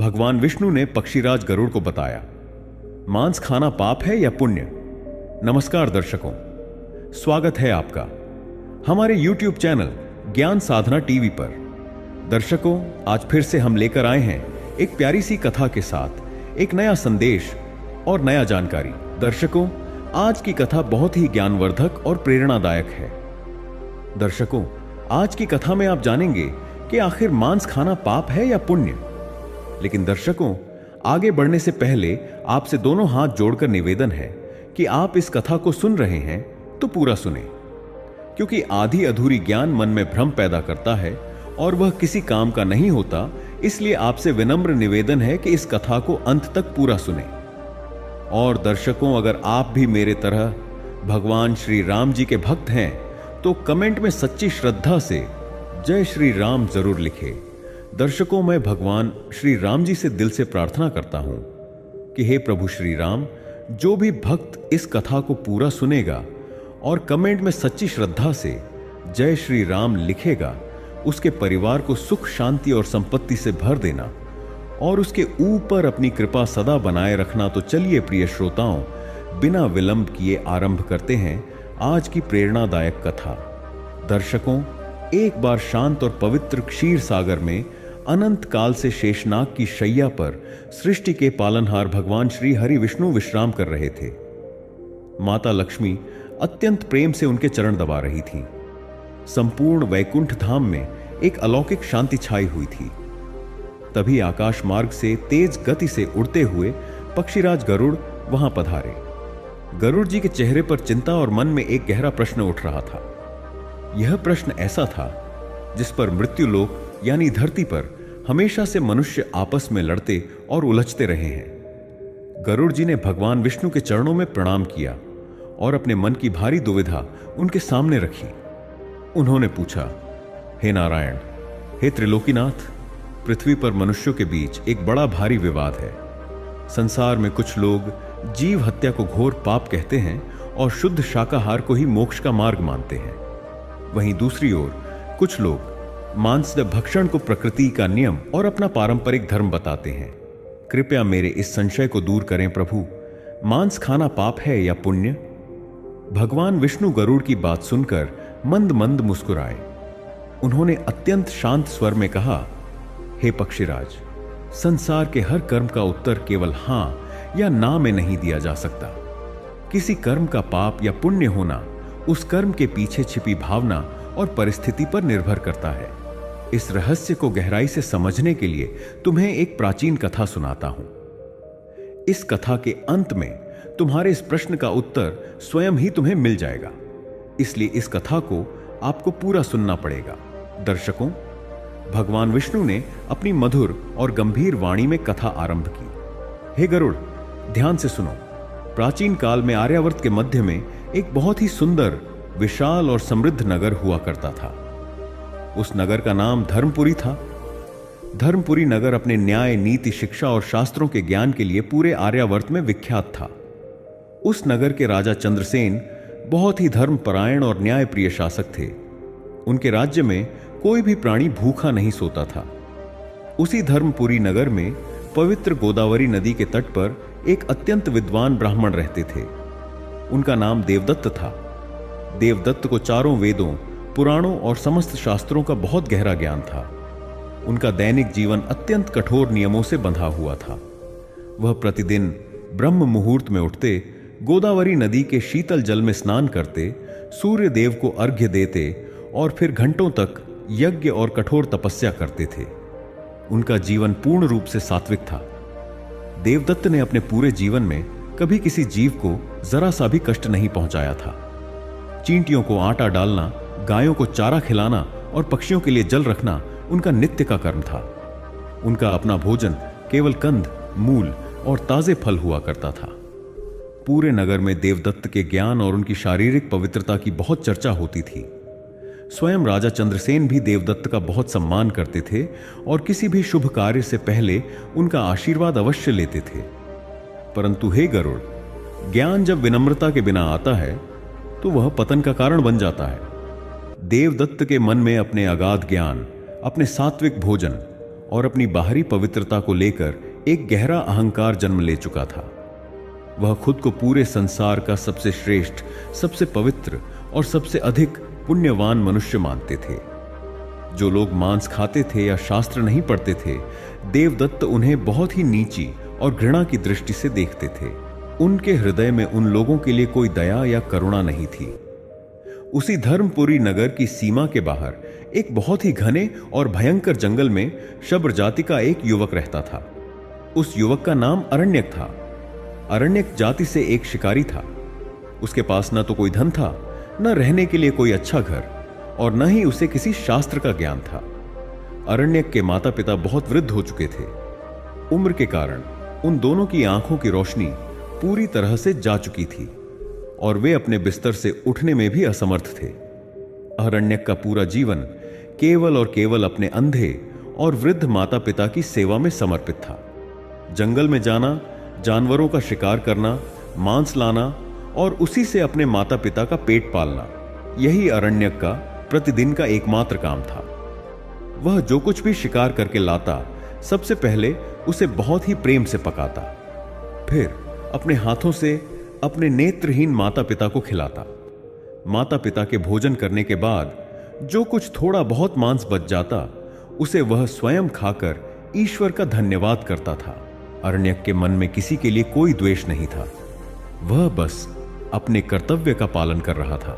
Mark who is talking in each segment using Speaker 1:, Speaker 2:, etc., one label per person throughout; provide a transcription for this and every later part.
Speaker 1: भगवान विष्णु ने पक्षीराज गरुड़ को बताया, मांस खाना पाप है या पुण्य? नमस्कार दर्शकों, स्वागत है आपका हमारे YouTube चैनल ज्ञान साधना टीवी पर। दर्शकों, आज फिर से हम लेकर आए हैं एक प्यारी सी कथा के साथ एक नया संदेश और नया जानकारी। दर्शकों, आज की कथा बहुत ही ज्ञानवर्धक और प्रेरणादायक है। दर्शकों, आज की कथा में आप जानेंगे कि आखिर मांस खाना पाप है या पुण्य। लेकिन दर्शकों, आगे बढ़ने से पहले आपसे दोनों हाथ जोड़कर निवेदन है कि आप इस कथा को सुन रहे हैं तो पूरा सुने, क्योंकि आधी अधूरी ज्ञान मन में भ्रम पैदा करता है और वह किसी काम का नहीं होता। इसलिए आपसे विनम्र निवेदन है कि इस कथा को अंत तक पूरा सुने। और दर्शकों, अगर आप भी मेरे तरह भगवान श्री राम जी के भक्त हैं तो कमेंट में सच्ची श्रद्धा से जय श्री राम जरूर लिखें। दर्शकों, मैं भगवान श्री राम जी से दिल से प्रार्थना करता हूं कि हे प्रभु श्री राम, जो भी भक्त इस कथा को पूरा सुनेगा और कमेंट में सच्ची श्रद्धा से जय श्री राम लिखेगा, उसके परिवार को सुख शांति और संपत्ति से भर देना और उसके ऊपर अपनी कृपा सदा बनाए रखना। तो चलिए प्रिय श्रोताओं, बिना विलंब किए आरंभ करते हैं आज की प्रेरणादायक कथा। दर्शकों, एक बार शांत और पवित्र क्षीर सागर में अनंत काल से शेषनाग की शैया पर सृष्टि के पालनहार भगवान श्री हरि विष्णु विश्राम कर रहे थे। माता लक्ष्मी अत्यंत प्रेम से उनके चरण दबा रही थीं। संपूर्ण वैकुंठ धाम में एक अलौकिक शांति छाई हुई थी। तभी आकाश मार्ग से तेज गति से उड़ते हुए पक्षीराज गरुड़ वहां पधारे। गरुड़ जी के चेहरे पर चिंता और मन में एक गहरा प्रश्न उठ रहा था। यह प्रश्न ऐसा था जिस पर मृत्युलोक यानी धरती पर हमेशा से मनुष्य आपस में लड़ते और उलझते रहे हैं। गरुड़ जी ने भगवान विष्णु के चरणों में प्रणाम किया और अपने मन की भारी दुविधा उनके सामने रखी। उन्होंने पूछा, हे नारायण, हे त्रिलोकीनाथ, पृथ्वी पर मनुष्यों के बीच एक बड़ा भारी विवाद है। संसार में कुछ लोग जीव हत्या को घोर पाप कहते हैं और शुद्ध शाकाहार को ही मोक्ष का मार्ग मानते हैं। वहीं दूसरी ओर कुछ लोग मांस भक्षण को प्रकृति का नियम और अपना पारंपरिक धर्म बताते हैं। कृपया मेरे इस संशय को दूर करें प्रभु, मांस खाना पाप है या पुण्य? भगवान विष्णु गरुड़ की बात सुनकर मंद मंद मुस्कुराए। उन्होंने अत्यंत शांत स्वर में कहा, हे पक्षीराज, संसार के हर कर्म का उत्तर केवल हां या ना में नहीं दिया जा सकता। किसी कर्म का पाप या पुण्य होना उस कर्म के पीछे छिपी भावना और परिस्थिति पर निर्भर करता है। इस रहस्य को गहराई से समझने के लिए तुम्हें एक प्राचीन कथा सुनाता हूं। इस कथा के अंत में तुम्हारे इस प्रश्न का उत्तर स्वयं ही तुम्हें मिल जाएगा, इसलिए इस कथा को आपको पूरा सुनना पड़ेगा। दर्शकों, भगवान विष्णु ने अपनी मधुर और गंभीर वाणी में कथा आरंभ की। हे गरुड़, ध्यान से सुनो। प्राचीन काल में आर्यावर्त के मध्य में एक बहुत ही सुंदर, विशाल और समृद्ध नगर हुआ करता था। उस नगर का नाम धर्मपुरी था। धर्मपुरी नगर अपने न्याय, नीति, शिक्षा और शास्त्रों के ज्ञान के लिए पूरे आर्यावर्त में विख्यात था। उस नगर के राजा चंद्रसेन बहुत ही धर्मपरायण और न्यायप्रिय शासक थे। उनके राज्य में कोई भी प्राणी भूखा नहीं सोता था। उसी धर्मपुरी नगर में पवित्र गोदावरी नदी के तट पर एक अत्यंत विद्वान ब्राह्मण रहते थे। उनका नाम देवदत्त था। देवदत्त को चारों वेदों, पुराणों और समस्त शास्त्रों का बहुत गहरा ज्ञान था। उनका दैनिक जीवन अत्यंत कठोर नियमों से बंधा हुआ था। वह प्रतिदिन ब्रह्म मुहूर्त में उठते, गोदावरी नदी के शीतल जल में स्नान करते, सूर्य देव को अर्घ्य देते और फिर घंटों तक यज्ञ और कठोर तपस्या करते थे। उनका जीवन पूर्ण रूप से सात्विक था। देवदत्त ने अपने पूरे जीवन में कभी किसी जीव को जरा सा भी कष्ट नहीं पहुंचाया था। चींटियों को आटा डालना, गायों को चारा खिलाना और पक्षियों के लिए जल रखना उनका नित्य का कर्म था। उनका अपना भोजन केवल कंद, मूल और ताजे फल हुआ करता था। पूरे नगर में देवदत्त के ज्ञान और उनकी शारीरिक पवित्रता की बहुत चर्चा होती थी। स्वयं राजा चंद्रसेन भी देवदत्त का बहुत सम्मान करते थे और किसी भी शुभ कार्य से पहले उनका आशीर्वाद अवश्य लेते थे। परंतु हे गरुड़, ज्ञान जब विनम्रता के बिना आता है तो वह पतन का कारण बन जाता है। देवदत्त के मन में अपने अगाध ज्ञान, अपने सात्विक भोजन और अपनी बाहरी पवित्रता को लेकर एक गहरा अहंकार जन्म ले चुका था। वह खुद को पूरे संसार का सबसे श्रेष्ठ, सबसे पवित्र और सबसे अधिक पुण्यवान मनुष्य मानते थे। जो लोग मांस खाते थे या शास्त्र नहीं पढ़ते थे, देवदत्त उन्हें बहुत ही नीची और घृणा की दृष्टि से देखते थे। उनके हृदय में उन लोगों के लिए कोई दया या करुणा नहीं थी। उसी धर्मपुरी नगर की सीमा के बाहर एक बहुत ही घने और भयंकर जंगल में शब्र जाति का एक युवक रहता था। उस युवक का नाम अरण्यक था। अरण्यक जाति से एक शिकारी था। उसके पास न तो कोई धन था, न रहने के लिए कोई अच्छा घर, और न ही उसे किसी शास्त्र का ज्ञान था। अरण्यक के माता पिता बहुत वृद्ध हो चुके थे। उम्र के कारण उन दोनों की आंखों की रोशनी पूरी तरह से जा चुकी थी और वे अपने बिस्तर से उठने में भी असमर्थ थे। अरण्यक का पूरा जीवन केवल और केवल अपने अंधे और वृद्ध माता पिता की सेवा में समर्पित था। जंगल में जाना, जानवरों का शिकार करना, मांस लाना और उसी से अपने माता पिता का पेट पालना, यही अरण्यक का प्रतिदिन का एकमात्र काम था। वह जो कुछ भी शिकार करके लाता, सबसे पहले उसे बहुत ही प्रेम से पकाता, फिर अपने हाथों से अपने नेत्रहीन माता पिता को खिलाता। माता पिता के भोजन करने के बाद जो कुछ थोड़ा बहुत मांस बच जाता, उसे वह स्वयं खाकर ईश्वर का धन्यवाद करता था। अरण्यक के मन में किसी के लिए कोई द्वेष नहीं था। वह बस अपने कर्तव्य का पालन कर रहा था।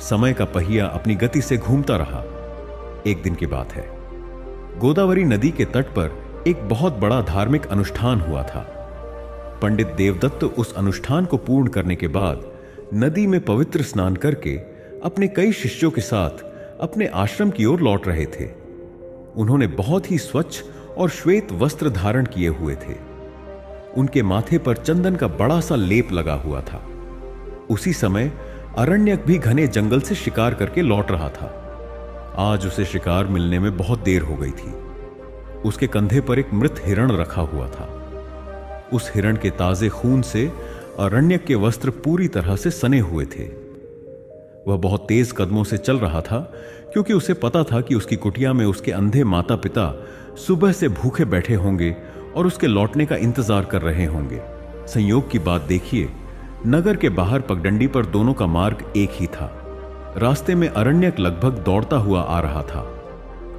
Speaker 1: समय का पहिया अपनी गति से घूमता रहा। एक दिन की बात है, गोदावरी नदी के तट पर एक बहुत बड़ा धार्मिक अनुष्ठान हुआ था। पंडित देवदत्त उस अनुष्ठान को पूर्ण करने के बाद नदी में पवित्र स्नान करके अपने कई शिष्यों के साथ अपने आश्रम की ओर लौट रहे थे। उन्होंने बहुत ही स्वच्छ और श्वेत वस्त्र धारण किए हुए थे। उनके माथे पर चंदन का बड़ा सा लेप लगा हुआ था। उसी समय अरण्यक भी घने जंगल से शिकार करके लौट रहा था। आज उसे शिकार मिलने में बहुत देर हो गई थी। उसके कंधे पर एक मृत हिरण रखा हुआ था। उस हिरण के ताजे खून से अरण्यक के वस्त्र पूरी तरह से सने हुए थे। वह बहुत तेज कदमों से चल रहा था, क्योंकि उसे पता था कि उसकी कुटिया में उसके अंधे माता पिता सुबह से भूखे बैठे होंगे और उसके लौटने का इंतजार कर रहे होंगे। संयोग की बात देखिए, नगर के बाहर पगडंडी पर दोनों का मार्ग एक ही था। रास्ते में अरण्यक लगभग दौड़ता हुआ आ रहा था।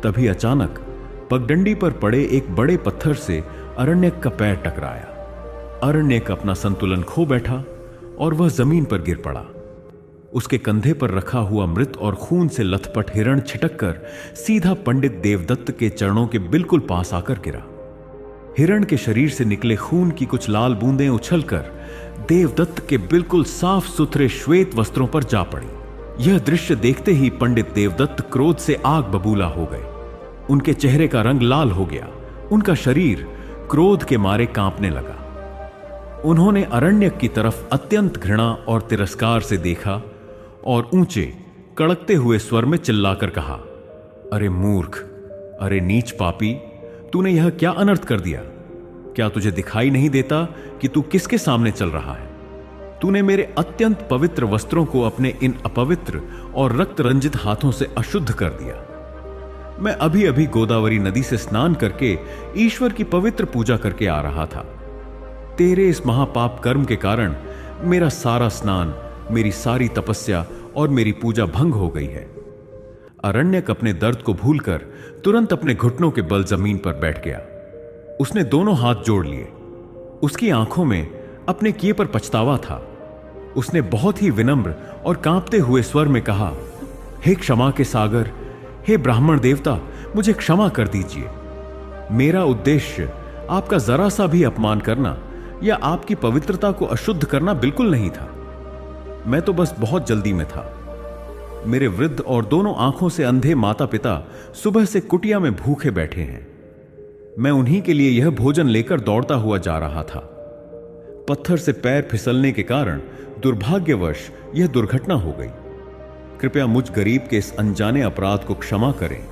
Speaker 1: तभी अचानक पगडंडी पर पड़े एक बड़े पत्थर से अरण्यक का पैर टकराया। अरण्यक अपना संतुलन खो बैठा और वह जमीन पर गिर पड़ा। उसके कंधे पर रखा हुआ मृत और खून से लथपथ हिरण छिटक कर सीधा पंडित देवदत्त के चरणों के बिल्कुल पास आकर गिरा। हिरण के शरीर से निकले खून की कुछ लाल बूंदें उछलकर देवदत्त के बिल्कुल साफ सुथरे श्वेत वस्त्रों पर जा पड़ी। यह दृश्य देखते ही पंडित देवदत्त क्रोध से आग बबूला हो गए। उनके चेहरे का रंग लाल हो गया। उनका शरीर क्रोध के मारे कांपने लगा। उन्होंने अरण्यक की तरफ अत्यंत घृणा और तिरस्कार से देखा और ऊंचे कड़कते हुए स्वर में चिल्लाकर कहा, अरे मूर्ख, अरे नीच पापी, तूने यह क्या अनर्थ कर दिया? क्या तुझे दिखाई नहीं देता कि तू किसके सामने चल रहा है? तूने मेरे अत्यंत पवित्र वस्त्रों को अपने इन अपवित्र और रक्त रंजित हाथों से अशुद्ध कर दिया। मैं अभी अभी गोदावरी नदी से स्नान करके ईश्वर की पवित्र पूजा करके आ रहा था। तेरे इस महापाप कर्म के कारण मेरा सारा स्नान, मेरी सारी तपस्या और मेरी पूजा भंग हो गई है। अरण्यक अपने दर्द को भूलकर तुरंत अपने घुटनों के बल जमीन पर बैठ गया। उसने दोनों हाथ जोड़ लिए। उसकी आंखों में अपने किए पर पछतावा था। उसने बहुत ही विनम्र और कांपते हुए स्वर में कहा, हे क्षमा के सागर, हे ब्राह्मण देवता, मुझे क्षमा कर दीजिए। मेरा उद्देश्य आपका जरा सा भी अपमान करना या आपकी पवित्रता को अशुद्ध करना बिल्कुल नहीं था। मैं तो बस बहुत जल्दी में था। मेरे वृद्ध और दोनों आंखों से अंधे माता पिता सुबह से कुटिया में भूखे बैठे हैं। मैं उन्हीं के लिए यह भोजन लेकर दौड़ता हुआ जा रहा था। पत्थर से पैर फिसलने के कारण दुर्भाग्यवश यह दुर्घटना हो गई। कृपया मुझ गरीब के इस अनजाने अपराध को क्षमा करें।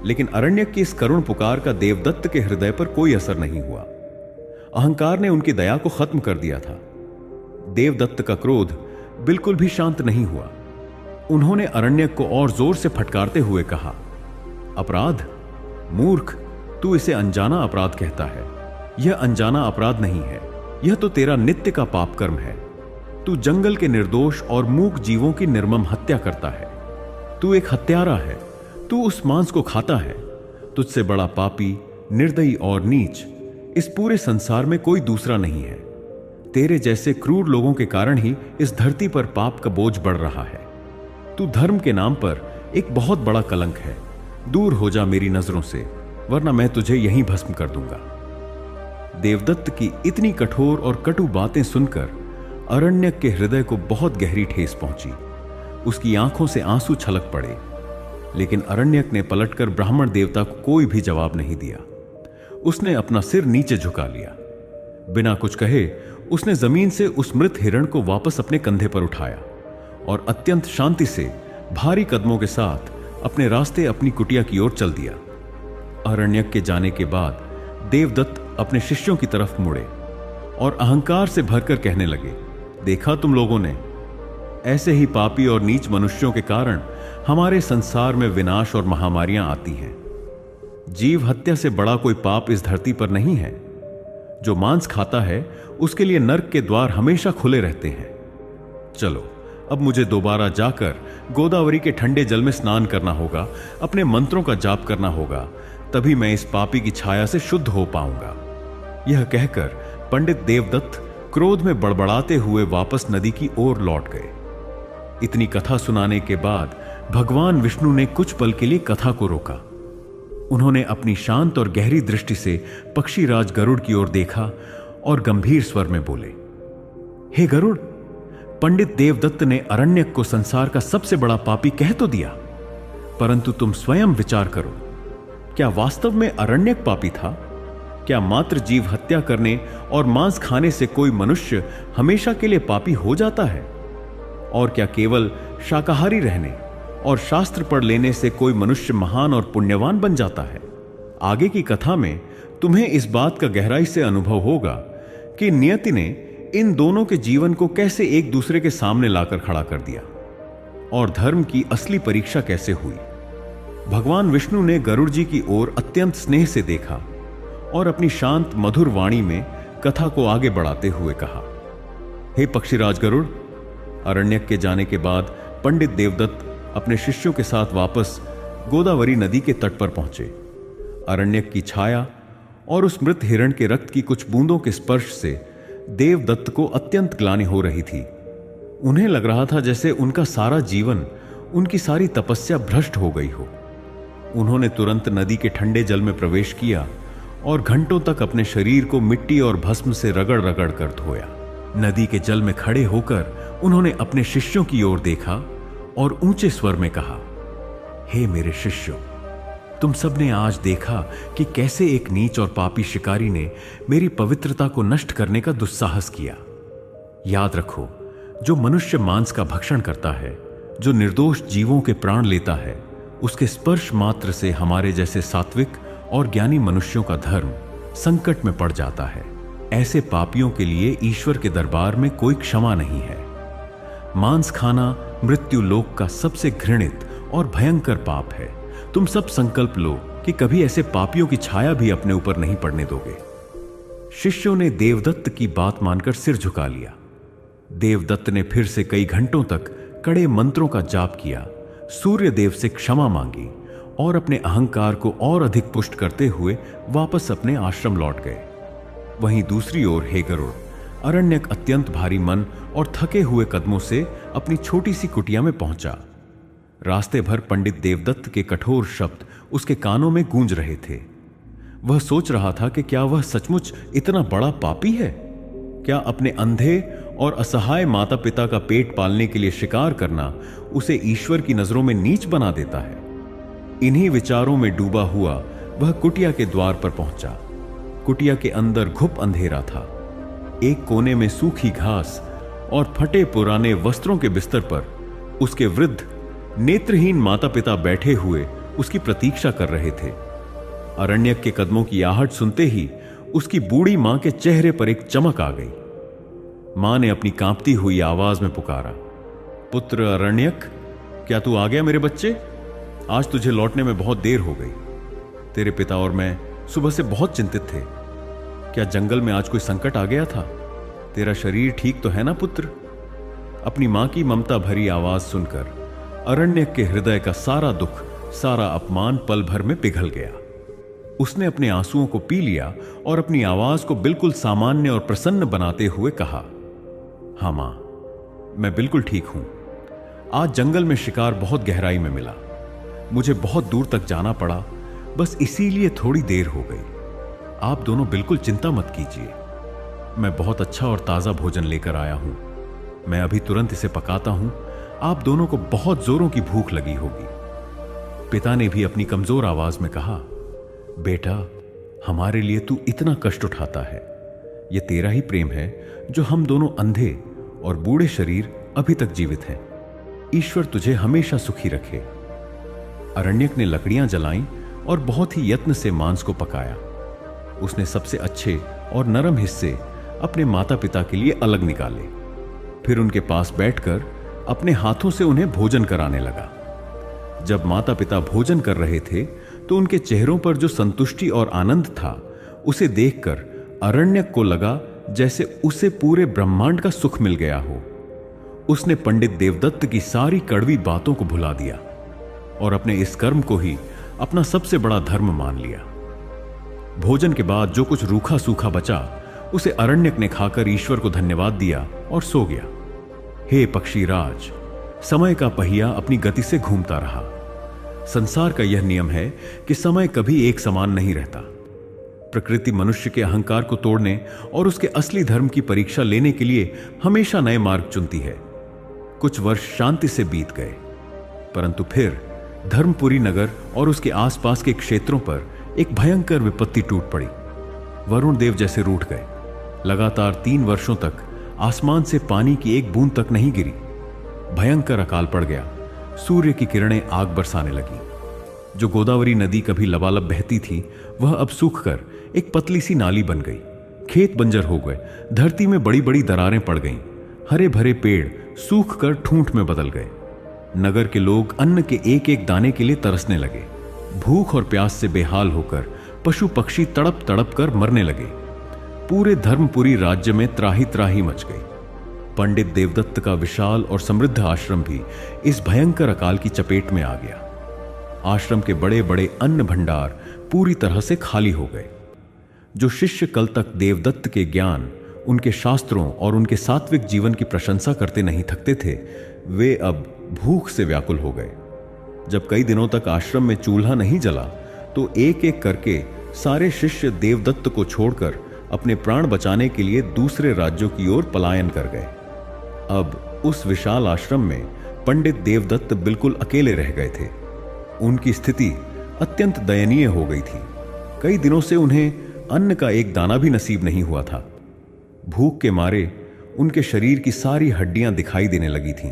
Speaker 1: लेकिन अरण्यक की इस करुण पुकार का देवदत्त के हृदय पर कोई असर नहीं हुआ। अहंकार ने उनकी दया को खत्म कर दिया था। देवदत्त का क्रोध बिल्कुल भी शांत नहीं हुआ। उन्होंने अरण्यक को और जोर से फटकारते हुए कहा, अपराध, मूर्ख, तू इसे अनजाना अपराध कहता है। यह अनजाना अपराध नहीं है, यह तो तेरा नित्य का पाप कर्म है। तू जंगल के निर्दोष और मूक जीवों की निर्मम हत्या करता है। तू एक हत्यारा है, तू उस मांस को खाता है। तुझसे बड़ा पापी, निर्दयी और नीच इस पूरे संसार में कोई दूसरा नहीं है। तेरे जैसे क्रूर लोगों के कारण ही इस धरती पर पाप का बोझ बढ़ रहा है। तू धर्म के नाम पर एक बहुत बड़ा कलंक है। दूर हो जा मेरी नजरों से, वरना मैं तुझे यहीं भस्म कर दूंगा। देवदत्त की इतनी कठोर और कटु बातें सुनकर अरण्यक के हृदय को बहुत गहरी ठेस पहुंची। उसकी आंखों से आंसू छलक पड़े, लेकिन अरण्यक ने पलटकर ब्राह्मण देवता को कोई भी जवाब नहीं दिया। उसने अपना सिर नीचे झुका लिया। बिना कुछ कहे उसने जमीन से उस मृत हिरण को वापस अपने कंधे पर उठाया और अत्यंत शांति से भारी कदमों के साथ अपने रास्ते अपनी कुटिया की ओर चल दिया। अरण्यक के जाने के बाद देवदत्त अपने शिष्यों की तरफ मुड़े और अहंकार से भरकर कहने लगे, देखा तुम लोगों ने, ऐसे ही पापी और नीच मनुष्यों के कारण हमारे संसार में विनाश और महामारियां आती हैं। जीव हत्या से बड़ा कोई पाप इस धरती पर नहीं है। जो मांस खाता है उसके लिए नरक के द्वार हमेशा खुले रहते हैं। चलो अब मुझे दोबारा जाकर गोदावरी के ठंडे जल में स्नान करना होगा, अपने मंत्रों का जाप करना होगा, तभी मैं इस पापी की छाया से शुद्ध हो पाऊंगा। यह कहकर पंडित देवदत्त क्रोध में बड़बड़ाते हुए वापस नदी की ओर लौट गए। इतनी कथा सुनाने के बाद भगवान विष्णु ने कुछ पल के लिए कथा को रोका। उन्होंने अपनी शांत और गहरी दृष्टि से पक्षीराज गरुड़ की ओर देखा और गंभीर स्वर में बोले, हे गरुड़, पंडित देवदत्त ने अरण्यक को संसार का सबसे बड़ा पापी कह तो दिया, परंतु तुम स्वयं विचार करो, क्या वास्तव में अरण्यक पापी था? क्या मात्र जीव हत्या करने और मांस खाने से कोई मनुष्य हमेशा के लिए पापी हो जाता है? और क्या केवल शाकाहारी रहने और शास्त्र पढ़ लेने से कोई मनुष्य महान और पुण्यवान बन जाता है? आगे की कथा में तुम्हें इस बात का गहराई से अनुभव होगा कि नियति ने इन दोनों के जीवन को कैसे एक दूसरे के सामने लाकर खड़ा कर दिया और धर्म की असली परीक्षा कैसे हुई। भगवान विष्णु ने गरुड़ जी की ओर अत्यंत स्नेह से देखा और अपनी शांत मधुर वाणी में कथा को आगे बढ़ाते हुए कहा, हे पक्षीराज गरुड़, अरण्यक के जाने के बाद पंडित देवदत्त अपने शिष्यों के साथ वापस गोदावरी नदी के तट पर पहुंचे। अरण्यक की छाया और उस मृत हिरण के रक्त की कुछ बूंदों के स्पर्श से देवदत्त को अत्यंत ग्लानि हो रही थी। उन्हें लग रहा था जैसे उनका सारा जीवन, उनकी सारी तपस्या भ्रष्ट हो गई हो। उन्होंने तुरंत नदी के ठंडे जल में प्रवेश किया और घंटों तक अपने शरीर को मिट्टी और भस्म से रगड़ रगड़ कर धोया। नदी के जल में खड़े होकर उन्होंने अपने शिष्यों की ओर देखा और ऊंचे स्वर में कहा, हे मेरे शिष्यों, तुम सबने आज देखा कि कैसे एक नीच और पापी शिकारी ने मेरी पवित्रता को नष्ट करने का दुस्साहस किया। याद रखो, जो मनुष्य मांस का भक्षण करता है, जो निर्दोष जीवों के प्राण लेता है, उसके स्पर्श मात्र से हमारे जैसे सात्विक और ज्ञानी मनुष्यों का धर्म संकट में पड़ जाता है। ऐसे पापियों के लिए ईश्वर के दरबार में कोई क्षमा नहीं है। मांस खाना मृत्यु लोक का सबसे घृणित और भयंकर पाप है। तुम सब संकल्प लो कि कभी ऐसे पापियों की छाया भी अपने ऊपर नहीं पड़ने दोगे। शिष्यों ने देवदत्त की बात मानकर सिर झुका लिया। देवदत्त ने फिर से कई घंटों तक कड़े मंत्रों का जाप किया, सूर्य देव से क्षमा मांगी और अपने अहंकार को और अधिक पुष्ट करते हुए वापस अपने आश्रम लौट गए। वहीं दूसरी ओर हे गरुड़, अरण्यक अत्यंत भारी मन और थके हुए कदमों से अपनी छोटी सी कुटिया में पहुंचा। रास्ते भर पंडित देवदत्त के कठोर शब्द उसके कानों में गूंज रहे थे। वह सोच रहा था कि क्या वह सचमुच इतना बड़ा पापी है? क्या अपने अंधे और असहाय माता पिता का पेट पालने के लिए शिकार करना उसे ईश्वर की नजरों में नीच बना देता है? इन्हीं विचारों में डूबा हुआ वह कुटिया के द्वार पर पहुंचा। कुटिया के अंदर घुप अंधेरा था। एक कोने में सूखी घास और फटे पुराने वस्त्रों के बिस्तर पर उसके वृद्ध नेत्रहीन माता पिता बैठे हुए उसकी प्रतीक्षा कर रहे थे। अरण्यक के कदमों की आहट सुनते ही उसकी बूढ़ी मां के चेहरे पर एक चमक आ गई। मां ने अपनी कांपती हुई आवाज में पुकारा, पुत्र अरण्यक, क्या तू आ गया मेरे बच्चे? आज तुझे लौटने में बहुत देर हो गई। तेरे पिता और मैं सुबह से बहुत चिंतित थे। क्या जंगल में आज कोई संकट आ गया था? तेरा शरीर ठीक तो है ना पुत्र? अपनी मां की ममता भरी आवाज सुनकर अरण्यक के हृदय का सारा दुख, सारा अपमान पल भर में पिघल गया। उसने अपने आंसुओं को पी लिया और अपनी आवाज को बिल्कुल सामान्य और प्रसन्न बनाते हुए कहा, हां मां, मैं बिल्कुल ठीक हूं। आज जंगल में शिकार बहुत गहराई में मिला। मुझे बहुत दूर तक जाना पड़ा, बस इसीलिए थोड़ी देर हो गई। आप दोनों बिल्कुल चिंता मत कीजिए। मैं बहुत अच्छा और ताजा भोजन लेकर आया हूं। मैं अभी तुरंत इसे पकाता हूं। आप दोनों को बहुत जोरों की भूख लगी होगी। पिता ने भी अपनी कमजोर आवाज में कहा, बेटा, हमारे लिए तू इतना कष्ट उठाता है। यह तेरा ही प्रेम है जो हम दोनों अंधे और बूढ़े शरीर अभी तक जीवित हैं। ईश्वर तुझे हमेशा सुखी रखे। अरण्यक ने लकड़ियां जलाईं और बहुत ही यत्न से मांस को पकाया। उसने सबसे अच्छे और नरम हिस्से अपने माता पिता के लिए अलग निकाले। फिर उनके पास बैठकर अपने हाथों से उन्हें भोजन कराने लगा। जब माता पिता भोजन कर रहे थे तो उनके चेहरों पर जो संतुष्टि और आनंद था, उसे देखकर अरण्यक को लगा जैसे उसे पूरे ब्रह्मांड का सुख मिल गया हो। उसने पंडित देवदत्त की सारी कड़वी बातों को भुला दिया और अपने इस कर्म को ही अपना सबसे बड़ा धर्म मान लिया। भोजन के बाद जो कुछ रूखा सूखा बचा, उसे अरण्यक ने खाकर ईश्वर को धन्यवाद दिया और सो गया। हे पक्षीराज, समय का पहिया अपनी गति से घूमता रहा। संसार का यह नियम है कि समय कभी एक समान नहीं रहता। प्रकृति मनुष्य के अहंकार को तोड़ने और उसके असली धर्म की परीक्षा लेने के लिए हमेशा नए मार्ग चुनती है। कुछ वर्ष शांति से बीत गए, परंतु फिर धर्मपुरी नगर और उसके आसपास के क्षेत्रों पर एक भयंकर विपत्ति टूट पड़ी। वरुण देव जैसे रूठ गए। लगातार 3 वर्षों तक आसमान से पानी की एक बूंद तक नहीं गिरी। भयंकर अकाल पड़ गया। सूर्य की किरणें आग बरसाने लगी। जो गोदावरी नदी कभी लबालब बहती थी, वह अब सूखकर एक पतली सी नाली बन गई। खेत बंजर हो गए। धरती में बड़ी बड़ी दरारें पड़ गईं। हरे भरे पेड़ सूखकर ठूंठ में बदल गए। नगर के लोग अन्न के एक एक दाने के लिए तरसने लगे। भूख और प्यास से बेहाल होकर पशु पक्षी तड़प तड़प कर मरने लगे। पूरे धर्मपुरी राज्य में त्राही त्राही मच गई। पंडित देवदत्त का विशाल और समृद्ध आश्रम भी इस भयंकर अकाल की चपेट में आ गया। आश्रम के बड़े बड़े अन्न भंडार पूरी तरह से खाली हो गए। जो शिष्य कल तक देवदत्त के ज्ञान, उनके शास्त्रों और उनके सात्विक जीवन की प्रशंसा करते नहीं थकते थे, वे अब भूख से व्याकुल हो गए। जब कई दिनों तक आश्रम में चूल्हा नहीं जला, तो एक एक करके सारे शिष्य देवदत्त को छोड़कर अपने प्राण बचाने के लिए दूसरे राज्यों की ओर पलायन कर गए। अब उस विशाल आश्रम में पंडित देवदत्त बिल्कुल अकेले रह गए थे। उनकी स्थिति अत्यंत दयनीय हो गई थी। कई दिनों से उन्हें अन्न का एक दाना भी नसीब नहीं हुआ था। भूख के मारे उनके शरीर की सारी हड्डियां दिखाई देने लगी थीं।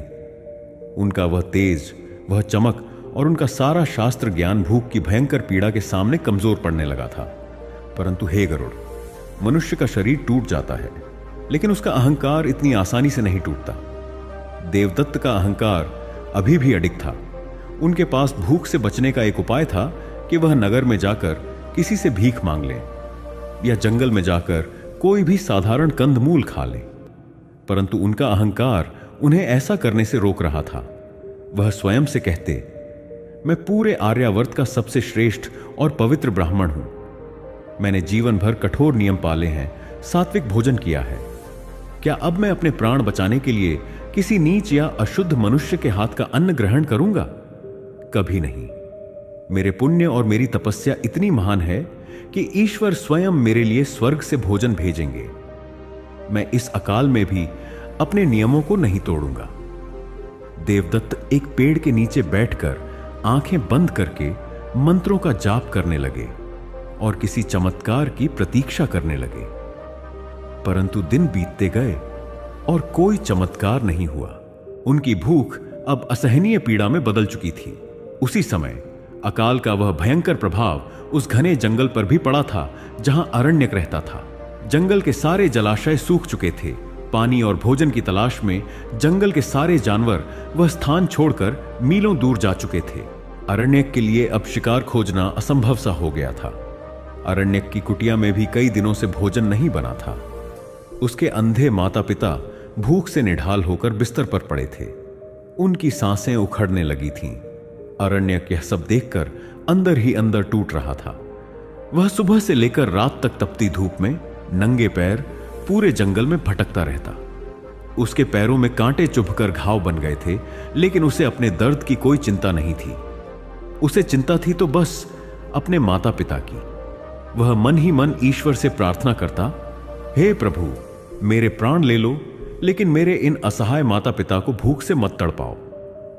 Speaker 1: उनका वह तेज, वह चमक और उनका सारा शास्त्र ज्ञान भूख की भयंकर पीड़ा के सामने कमजोर पड़ने लगा था। परंतु हे गरुड़, मनुष्य का शरीर टूट जाता है, लेकिन उसका अहंकार इतनी आसानी से नहीं टूटता। देवदत्त का अहंकार अभी भी अडिग था। उनके पास भूख से बचने का एक उपाय था कि वह नगर में जाकर किसी से भीख मांग ले या जंगल में जाकर कोई भी साधारण कंदमूल खा ले। परंतु उनका अहंकार उन्हें ऐसा करने से रोक रहा था। वह स्वयं से कहते, मैं पूरे आर्यावर्त का सबसे श्रेष्ठ और पवित्र ब्राह्मण हूं। मैंने जीवन भर कठोर नियम पाले हैं, सात्विक भोजन किया है। क्या अब मैं अपने प्राण बचाने के लिए किसी नीच या अशुद्ध मनुष्य के हाथ का अन्न ग्रहण करूंगा? कभी नहीं। मेरे पुण्य और मेरी तपस्या इतनी महान है कि ईश्वर स्वयं मेरे लिए स्वर्ग से भोजन भेजेंगे। मैं इस अकाल में भी अपने नियमों को नहीं तोड़ूंगा। देवदत्त एक पेड़ के नीचे बैठकर आंखें बंद करके मंत्रों का जाप करने लगे और किसी चमत्कार की प्रतीक्षा करने लगे। परंतु दिन बीतते गए और कोई चमत्कार नहीं हुआ। उनकी भूख अब असहनीय पीड़ा में बदल चुकी थी। उसी समय अकाल का वह भयंकर प्रभाव उस घने जंगल पर भी पड़ा था जहां अरण्यक रहता था। जंगल के सारे जलाशय सूख चुके थे। पानी और भोजन की तलाश में जंगल के सारे जानवर वह स्थान छोड़कर मीलों दूर जा चुके थे। अरण्यक के लिए अब शिकार खोजना असंभव सा हो गया था। अरण्यक की कुटिया में भी कई दिनों से भोजन नहीं बना था। उसके अंधे माता पिता भूख से निढाल होकर बिस्तर पर पड़े थे। उनकी सांसें उखड़ने लगी थीं। अरण्यक यह सब देखकर अंदर ही अंदर टूट रहा था। वह सुबह से लेकर रात तक तपती धूप में नंगे पैर पूरे जंगल में भटकता रहता। उसके पैरों में कांटे चुभकर घाव बन गए थे, लेकिन उसे अपने दर्द की कोई चिंता नहीं थी। उसे चिंता थी तो बस अपने माता पिता की। वह मन ही मन ईश्वर से प्रार्थना करता, हे प्रभु, मेरे प्राण ले लो, लेकिन मेरे इन असहाय माता पिता को भूख से मत तड़पाओ।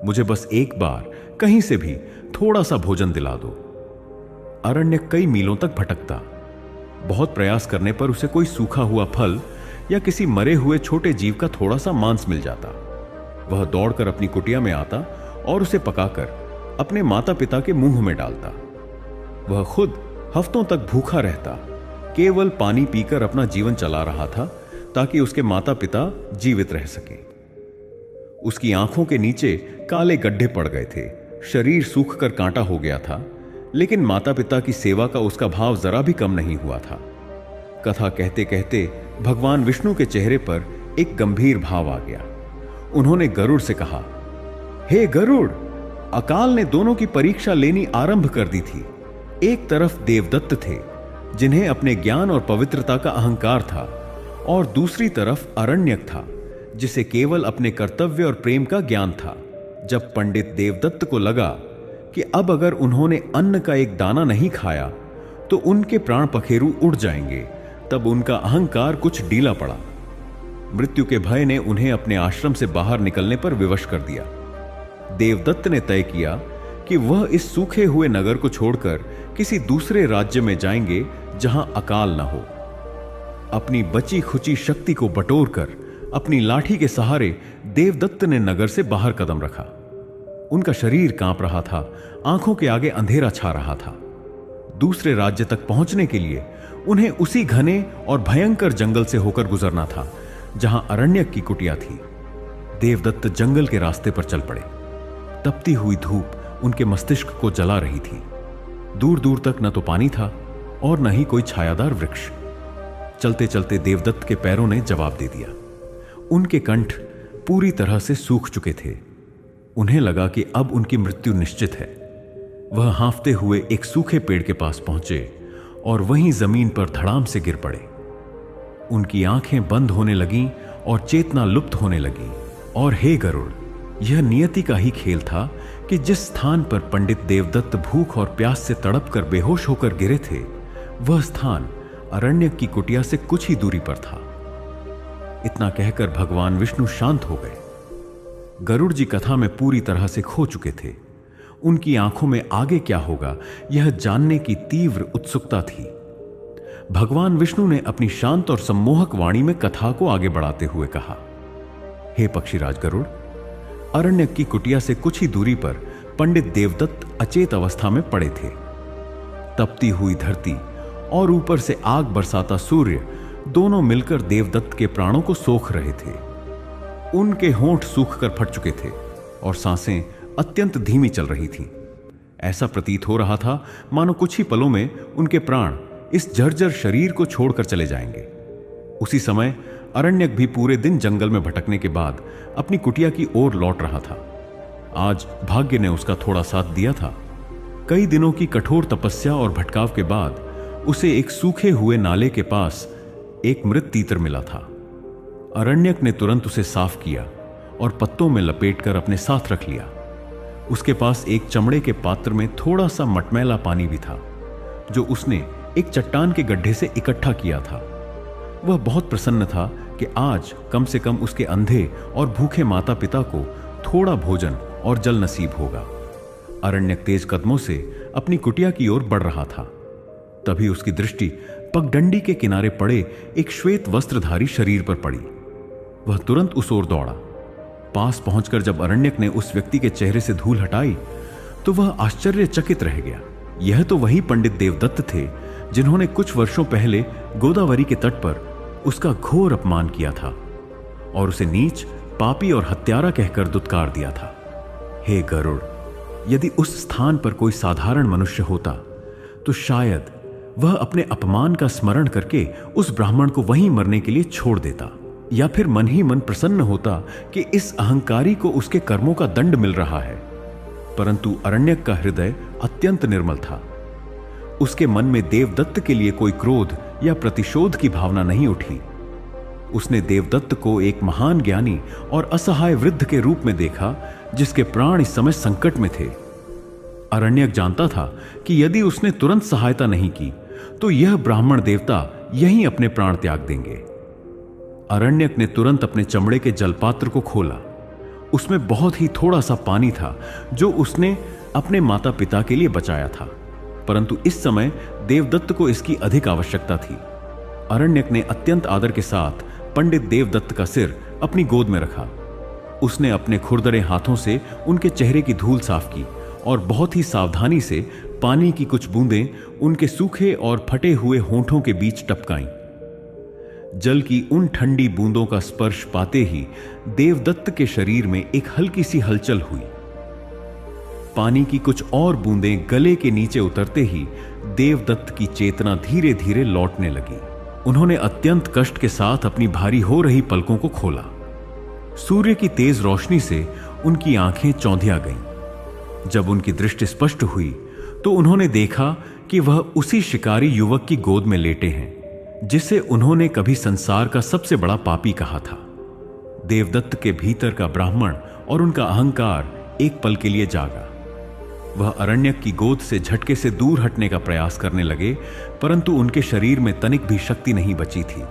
Speaker 1: मुझे बस एक बार कहीं से भी थोड़ा सा भोजन दिला दो। अरण्यक कई मीलों तक भटकता। बहुत प्रयास करने पर उसे कोई सूखा हुआ फल या किसी मरे हुए छोटे जीव का थोड़ा सा मांस मिल जाता। वह दौड़कर अपनी कुटिया में आता और उसे पकाकर अपने माता पिता के मुंह में डालता। वह खुद हफ्तों तक भूखा रहता, केवल पानी पीकर अपना जीवन चला रहा था ताकि उसके माता पिता जीवित रह सके। उसकी आंखों के नीचे काले गड्ढे पड़ गए थे, शरीर सूखकर कांटा हो गया था, लेकिन माता पिता की सेवा का उसका भाव जरा भी कम नहीं हुआ था। कथा कहते कहते भगवान विष्णु के चेहरे पर एक गंभीर भाव आ गया। उन्होंने गरुड़ से कहा, हे गरुड़, अकाल ने दोनों की परीक्षा लेनी आरंभ कर दी थी। एक तरफ देवदत्त थे, जिन्हें अपने ज्ञान और पवित्रता का अहंकार था, और दूसरी तरफ अरण्यक था, जिसे केवल अपने कर्तव्य और प्रेम का ज्ञान था। जब पंडित देवदत्त को लगा कि अब अगर उन्होंने अन्न का एक दाना नहीं खाया तो उनके प्राण पखेरु उड़ जाएंगे, तब उनका अहंकार कुछ ढीला पड़ा। मृत्यु के भय ने उन्हें अपने आश्रम से बाहर निकलने पर विवश कर दिया। देवदत्त ने तय किया कि वह इस सूखे हुए नगर को छोड़कर किसी दूसरे राज्य में जाएंगे जहां अकाल न हो। अपनी बची खुची शक्ति को बटोरकर अपनी लाठी के सहारे देवदत्त ने नगर से बाहर कदम रखा। उनका शरीर कांप रहा था, आंखों के आगे अंधेरा छा रहा था। दूसरे राज्य तक पहुंचने के लिए उन्हें उसी घने और भयंकर जंगल से होकर गुजरना था जहां अरण्यक की कुटिया थी। देवदत्त जंगल के रास्ते पर चल पड़े। तपती हुई धूप उनके मस्तिष्क को जला रही थी। दूर दूर तक न तो पानी था और न ही कोई छायादार वृक्ष। चलते चलते देवदत्त के पैरों ने जवाब दे दिया। उनके कंठ पूरी तरह से सूख चुके थे। उन्हें लगा कि अब उनकी मृत्यु निश्चित है। वह हांफते हुए एक सूखे पेड़ के पास पहुंचे और वहीं जमीन पर धड़ाम से गिर पड़े। उनकी आंखें बंद होने लगीं और चेतना लुप्त होने लगी। और हे गरुड़, यह नियति का ही खेल था कि जिस स्थान पर पंडित देवदत्त भूख और प्यास से तड़पकर बेहोश होकर गिरे थे, वह स्थान अरण्यक की कुटिया से कुछ ही दूरी पर था। इतना कहकर भगवान विष्णु शांत हो गए। गरुड़ जी कथा में पूरी तरह से खो चुके थे। उनकी आंखों में आगे क्या होगा, यह जानने की तीव्र उत्सुकता थी। भगवान विष्णु ने अपनी शांत और सम्मोहक वाणी में कथा को आगे बढ़ाते हुए कहा, हे पक्षीराज गरुड़, अरण्यक की कुटिया से कुछ ही दूरी पर पंडित देवदत्त अचेत अवस्था में पड़े थे। तपती हुई धरती और ऊपर से आग बरसाता सूर्य दोनों मिलकर देवदत्त के प्राणों को सोख रहे थे। उनके होंठ सूखकर फट चुके थे और सांसें अत्यंत धीमी चल रही थीं। ऐसा प्रतीत हो रहा था मानो कुछ ही पलों में उनके प्राण इस जर्जर शरीर को छोड़कर चले जाएंगे। उसी समय अरण्यक भी पूरे दिन जंगल में भटकने के बाद अपनी कुटिया की ओर लौट रहा था। आज भाग्य ने उसका थोड़ा साथ दिया था। कई दिनों की कठोर तपस्या और भटकाव के बाद उसे एक सूखे हुए नाले के पास एक मृत तीतर मिला था। अरण्यक ने तुरंत उसे साफ किया और पत्तों में लपेटकर अपने साथ रख लिया। उसके पास एक चमड़े के पात्र में थोड़ा सा मटमैला पानी भी था, जो उसने एक चट्टान के गड्ढे से इकट्ठा किया था। वह बहुत प्रसन्न था कि आज कम से कम उसके अंधे और भूखे माता पिता को थोड़ा भोजन और जल नसीब होगा। अरण्यक तेज कदमों से अपनी कुटिया की ओर बढ़ रहा था। तभी उसकी दृष्टि पगडंडी के किनारे पड़े एक श्वेत वस्त्रधारी शरीर पर पड़ी। वह तुरंत उस ओर दौड़ा। पास पहुंचकर जब अरण्यक ने उस व्यक्ति के चेहरे से धूल हटाई तो वह आश्चर्यचकित रह गया। यह तो वही पंडित देवदत्त थे जिन्होंने कुछ वर्षों पहले गोदावरी के तट पर उसका घोर अपमान किया था और उसे नीच, पापी और हत्यारा कहकर दुत्कार दिया था। हे गरुड़, यदि उस स्थान पर कोई साधारण मनुष्य होता तो शायद वह अपने अपमान का स्मरण करके उस ब्राह्मण को वहीं मरने के लिए छोड़ देता, या फिर मन ही मन प्रसन्न होता कि इस अहंकारी को उसके कर्मों का दंड मिल रहा है। परंतु अरण्यक का हृदय अत्यंत निर्मल था। उसके मन में देवदत्त के लिए कोई क्रोध या प्रतिशोध की भावना नहीं उठी। उसने देवदत्त को एक महान ज्ञानी और असहाय वृद्ध के रूप में देखा, जिसके प्राण इस समय संकट में थे। अरण्यक जानता था कि यदि उसने तुरंत सहायता नहीं की तो यह ब्राह्मण देवता यहीं अपने प्राण त्याग देंगे। अरण्यक ने तुरंत अपने चमड़े के जलपात्र को खोला। उसमें बहुत ही थोड़ा सा पानी था जो उसने अपने माता पिता के लिए बचाया था, परंतु इस समय देवदत्त को इसकी अधिक आवश्यकता थी। अरण्यक ने अत्यंत आदर के साथ पंडित देवदत्त का सिर अपनी गोद में रखा। उसने अपने खुरदरे हाथों से उनके चेहरे की धूल साफ की और बहुत ही सावधानी से पानी की कुछ बूंदें उनके सूखे और फटे हुए होंठों के बीच टपकाईं। जल की उन ठंडी बूंदों का स्पर्श पाते ही देवदत्त के शरीर में एक हल्की सी हलचल हुई। पानी की कुछ और बूंदें गले के नीचे उतरते ही देवदत्त की चेतना धीरे धीरे लौटने लगी। उन्होंने अत्यंत कष्ट के साथ अपनी भारी हो रही पलकों को खोला। सूर्य की तेज रोशनी से उनकी आंखें चौंधिया गईं। जब उनकी दृष्टि स्पष्ट हुई तो उन्होंने देखा कि वह उसी शिकारी युवक की गोद में लेटे हैं जिसे उन्होंने कभी संसार का सबसे बड़ा पापी कहा था। देवदत्त के भीतर का ब्राह्मण और उनका अहंकार एक पल के लिए जागा। वह अरण्यक की गोद से झटके से दूर हटने का प्रयास करने लगे, परंतु उनके शरीर में तनिक भी शक्ति नहीं बची थी।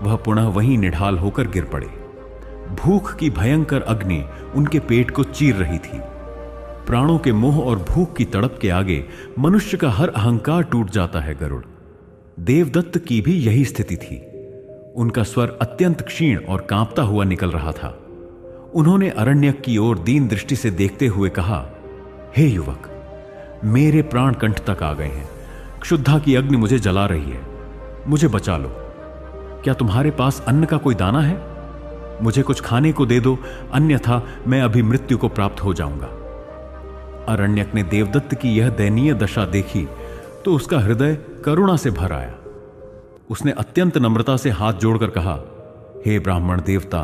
Speaker 1: वह पुनः वहीं निढाल होकर गिर पड़े। भूख की भयंकर अग्नि उनके पेट को चीर रही थी। प्राणों के मोह और भूख की तड़प के आगे मनुष्य का हर अहंकार टूट जाता है गरुड़। देवदत्त की भी यही स्थिति थी। उनका स्वर अत्यंत क्षीण और कांपता हुआ निकल रहा था। उन्होंने अरण्यक की ओर दीन दृष्टि से देखते हुए कहा, हे युवक, मेरे प्राण कंठ तक आ गए हैं। क्षुधा की अग्नि मुझे जला रही है, मुझे बचा लो। क्या तुम्हारे पास अन्न का कोई दाना है? मुझे कुछ खाने को दे दो, अन्यथा मैं अभी मृत्यु को प्राप्त हो जाऊंगा। अरण्यक ने देवदत्त की यह दयनीय दशा देखी तो उसका हृदय करुणा से भर आया। उसने अत्यंत नम्रता से हाथ जोड़कर कहा, हे ब्राह्मण देवता,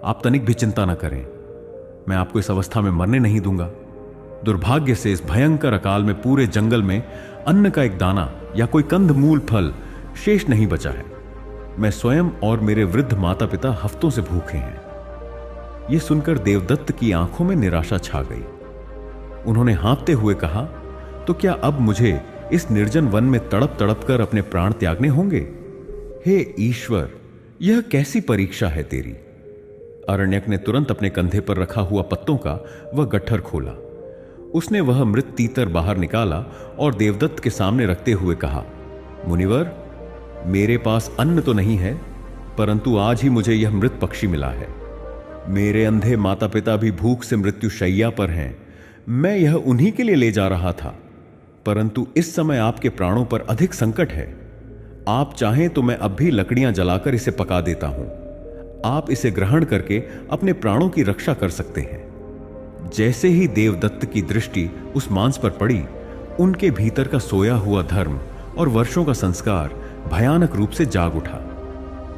Speaker 1: आप तनिक भी चिंता न करें। मैं आपको इस अवस्था में मरने नहीं दूंगा। दुर्भाग्य से इस भयंकर अकाल में पूरे जंगल में अन्न का एक दाना या कोई कंद मूल फल शेष नहीं बचा है। मैं स्वयं और मेरे वृद्ध माता पिता हफ्तों से भूखे हैं। यह सुनकर देवदत्त की आंखों में निराशा छा गई। उन्होंने हाँफते हुए कहा, तो क्या अब मुझे इस निर्जन वन में तड़प तड़प कर अपने प्राण त्यागने होंगे? हे ईश्वर, यह कैसी परीक्षा है तेरी। अरण्यक ने तुरंत अपने कंधे पर रखा हुआ पत्तों का वह गट्ठर खोला। उसने वह मृत तीतर बाहर निकाला और देवदत्त के सामने रखते हुए कहा, मुनिवर, मेरे पास अन्न तो नहीं है, परंतु आज ही मुझे यह मृत पक्षी मिला है। मेरे अंधे माता पिता भी भूख से मृत्यु शैया पर हैं। मैं यह उन्हीं के लिए ले जा रहा था, परंतु इस समय आपके प्राणों पर अधिक संकट है। आप चाहें तो मैं अब भी लकड़ियां जलाकर इसे पका देता हूं। आप इसे ग्रहण करके अपने प्राणों की रक्षा कर सकते हैं। जैसे ही देवदत्त की दृष्टि उस मांस पर पड़ी, उनके भीतर का सोया हुआ धर्म और वर्षों का संस्कार भयानक रूप से जाग उठा।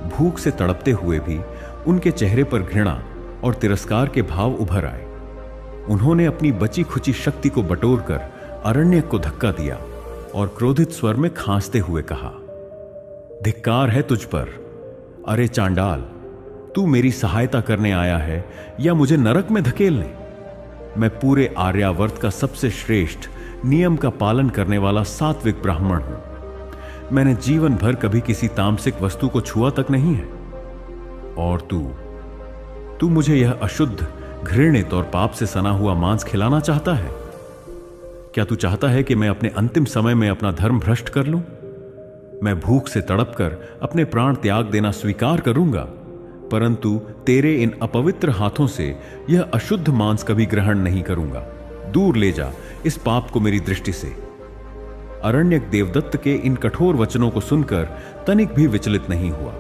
Speaker 1: भूख से तड़पते हुए भी उनके चेहरे पर घृणा और तिरस्कार के भाव उभर आए। उन्होंने अपनी बची खुची शक्ति को बटोरकर अरण्यक को धक्का दिया और क्रोधित स्वर में खांसते हुए कहा, धिक्कार है तुझ पर। अरे चांडाल, तू मेरी सहायता करने आया है या मुझे नरक में धकेलने? मैं पूरे आर्यावर्त का सबसे श्रेष्ठ, नियम का पालन करने वाला सात्विक ब्राह्मण हूं। मैंने जीवन भर कभी किसी तामसिक वस्तु को छुआ तक नहीं है। और तू मुझे यह अशुद्ध, घृणित और पाप से सना हुआ मांस खिलाना चाहता है? क्या तू चाहता है कि मैं अपने अंतिम समय में अपना धर्म भ्रष्ट कर लूं? मैं भूख से तड़पकर अपने प्राण त्याग देना स्वीकार करूंगा, परंतु तेरे इन अपवित्र हाथों से यह अशुद्ध मांस कभी ग्रहण नहीं करूंगा। दूर ले जा इस पाप को मेरी दृष्टि से। अरण्यक देवदत्त के इन कठोर वचनों को सुनकर तनिक भी विचलित नहीं हुआ।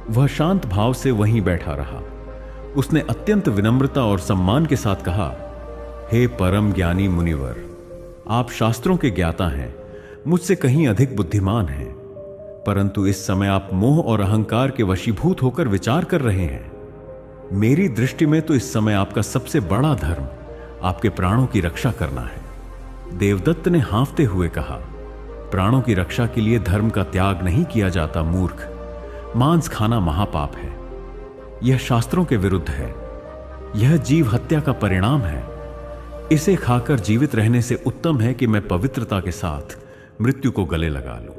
Speaker 1: वह शांत भाव से वहीं बैठा रहा। उसने अत्यंत विनम्रता और सम्मान के साथ कहा, हे परम ज्ञानी मुनिवर, आप शास्त्रों के ज्ञाता हैं। मुझसे कहीं अधिक बुद्धिमान हैं, परंतु इस समय आप मोह और अहंकार के वशीभूत होकर विचार कर रहे हैं। मेरी दृष्टि में तो इस समय आपका सबसे बड़ा धर्म आपके प्राणों की रक्षा करना है। देवदत्त ने हाँफते हुए कहा, प्राणों की रक्षा के लिए धर्म का त्याग नहीं किया जाता मूर्ख। मांस खाना महापाप है, यह शास्त्रों के विरुद्ध है, यह जीव हत्या का परिणाम है। इसे खाकर जीवित रहने से उत्तम है कि मैं पवित्रता के साथ मृत्यु को गले लगा लूं।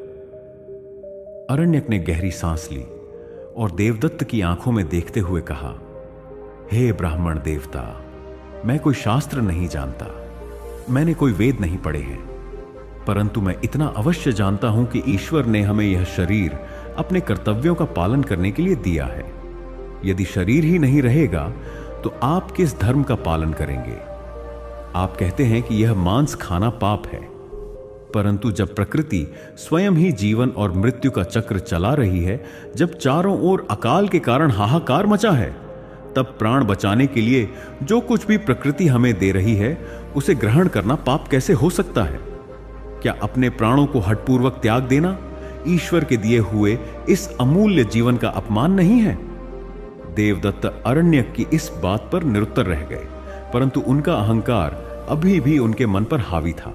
Speaker 1: अरण्यक ने गहरी सांस ली और देवदत्त की आंखों में देखते हुए कहा, हे ब्राह्मण देवता, मैं कोई शास्त्र नहीं जानता, मैंने कोई वेद नहीं पढ़े हैं, परंतु मैं इतना अवश्य जानता हूं कि ईश्वर ने हमें यह शरीर अपने कर्तव्यों का पालन करने के लिए दिया है। यदि शरीर ही नहीं रहेगा तो आप किस धर्म का पालन करेंगे? आप कहते हैं कि यह मांस खाना पाप है, परंतु जब प्रकृति स्वयं ही जीवन और मृत्यु का चक्र चला रही है, जब चारों ओर अकाल के कारण हाहाकार मचा है, तब प्राण बचाने के लिए जो कुछ भी प्रकृति हमें दे रही है उसे ग्रहण करना पाप कैसे हो सकता है? क्या अपने प्राणों को हठपूर्वक त्याग देना ईश्वर के दिए हुए इस अमूल्य जीवन का अपमान नहीं है? देवदत्त अरण्यक की इस बात पर निरुत्तर रह गए, परंतु उनका अहंकार अभी भी उनके मन पर हावी था।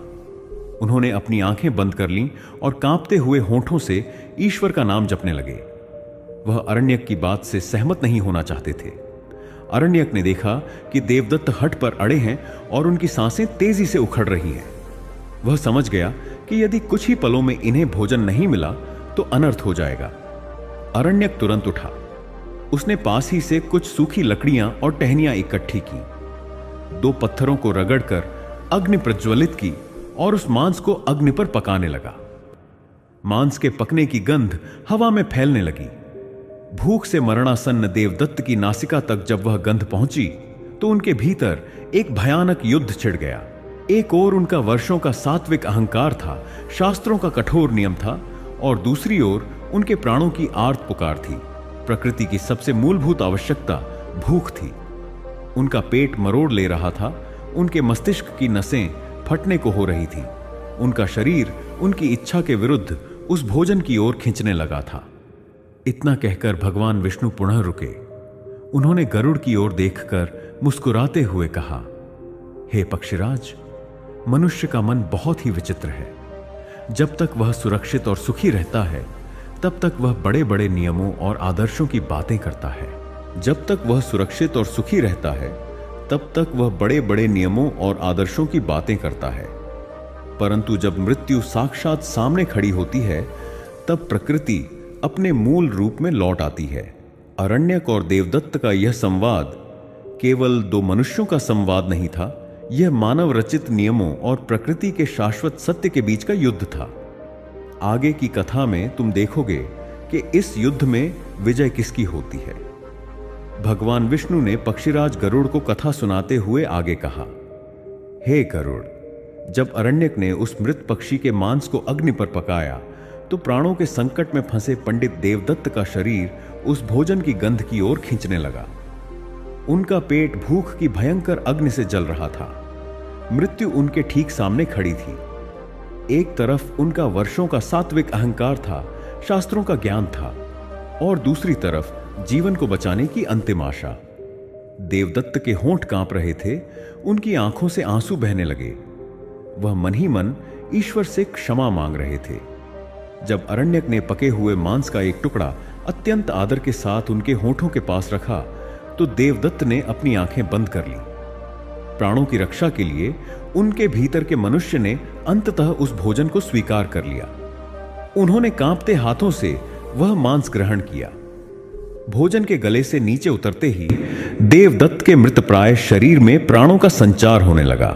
Speaker 1: उन्होंने अपनी आंखें बंद कर लीं और कांपते हुए होंठों से ईश्वर का नाम जपने लगे। वह अरण्यक की बात से सहमत नहीं होना चाहते थे। अरण्यक ने देखा कि देवदत्त हठ पर अड़े हैं और उनकी सांसें तेजी से उखड़ रही हैं। वह समझ गया कि यदि कुछ ही पलों में इन्हें भोजन नहीं मिला तो अनर्थ हो जाएगा। अरण्यक तुरंत उठा। उसने पास ही से कुछ सूखी लकड़ियां और टहनियां इकट्ठी की, 2 पत्थरों को रगड़कर अग्नि प्रज्वलित की और उस मांस को अग्नि पर पकाने लगा। मांस के पकने की गंध हवा में फैलने लगी। भूख से मरणासन्न देवदत्त की नासिका तक जब वह गंध पहुंची तो उनके भीतर एक भयानक युद्ध छिड़ गया। एक ओर उनका वर्षों का सात्विक अहंकार था, शास्त्रों का कठोर नियम था, और दूसरी ओर उनके प्राणों की आर्त पुकार थी। प्रकृति की सबसे मूलभूत आवश्यकता भूख थी। उनका पेट मरोड़ ले रहा था, उनके मस्तिष्क की नसें फटने को हो रही थी। उनका शरीर उनकी इच्छा के विरुद्ध उस भोजन की ओर खींचने लगा था। इतना कहकर भगवान विष्णु पुनः रुके। उन्होंने गरुड़ की ओर देखकर मुस्कुराते हुए कहा, हे पक्षीराज, मनुष्य का मन बहुत ही विचित्र है। जब तक वह सुरक्षित और सुखी रहता है तब तक वह बड़े बड़े नियमों और आदर्शों की बातें करता है। जब तक वह सुरक्षित और सुखी रहता है तब तक वह बड़े बड़े नियमों और आदर्शों की बातें करता है, परंतु जब मृत्यु साक्षात सामने खड़ी होती है तब प्रकृति अपने मूल रूप में लौट आती है। अरण्यक और देवदत्त का यह संवाद केवल 2 मनुष्यों का संवाद नहीं था, यह मानव रचित नियमों और प्रकृति के शाश्वत सत्य के बीच का युद्ध था। आगे की कथा में तुम देखोगे कि इस युद्ध में विजय किसकी होती है। भगवान विष्णु ने पक्षीराज गरुड़ को कथा सुनाते हुए आगे कहा, हे गरुड़, जब अरण्यक ने उस मृत पक्षी के मांस को अग्नि पर पकाया तो प्राणों के संकट में फंसे पंडित देवदत्त का शरीर उस भोजन की गंध की ओर खींचने लगा। उनका पेट भूख की भयंकर अग्नि से जल रहा था। मृत्यु उनके ठीक सामने खड़ी थी। एक तरफ उनका वर्षों का सात्विक अहंकार था, शास्त्रों का ज्ञान था, और दूसरी तरफ जीवन को बचाने की अंतिम आशा। देवदत्त के होंठ कांप रहे थे, उनकी आंखों से आंसू बहने लगे। वह मन ही मन ईश्वर से क्षमा मांग रहे थे। जब अरण्यक ने पके हुए मांस का एक टुकड़ा अत्यंत आदर के साथ उनके होंठों के पास रखा तो देवदत्त ने अपनी आंखें बंद कर ली। प्राणों की रक्षा के लिए उनके भीतर के मनुष्य ने अंततः उस भोजन को स्वीकार कर लिया। उन्होंने कांपते हाथों से वह मांस ग्रहण किया। भोजन के गले से नीचे उतरते ही देवदत्त के मृतप्राय शरीर में प्राणों का संचार होने लगा।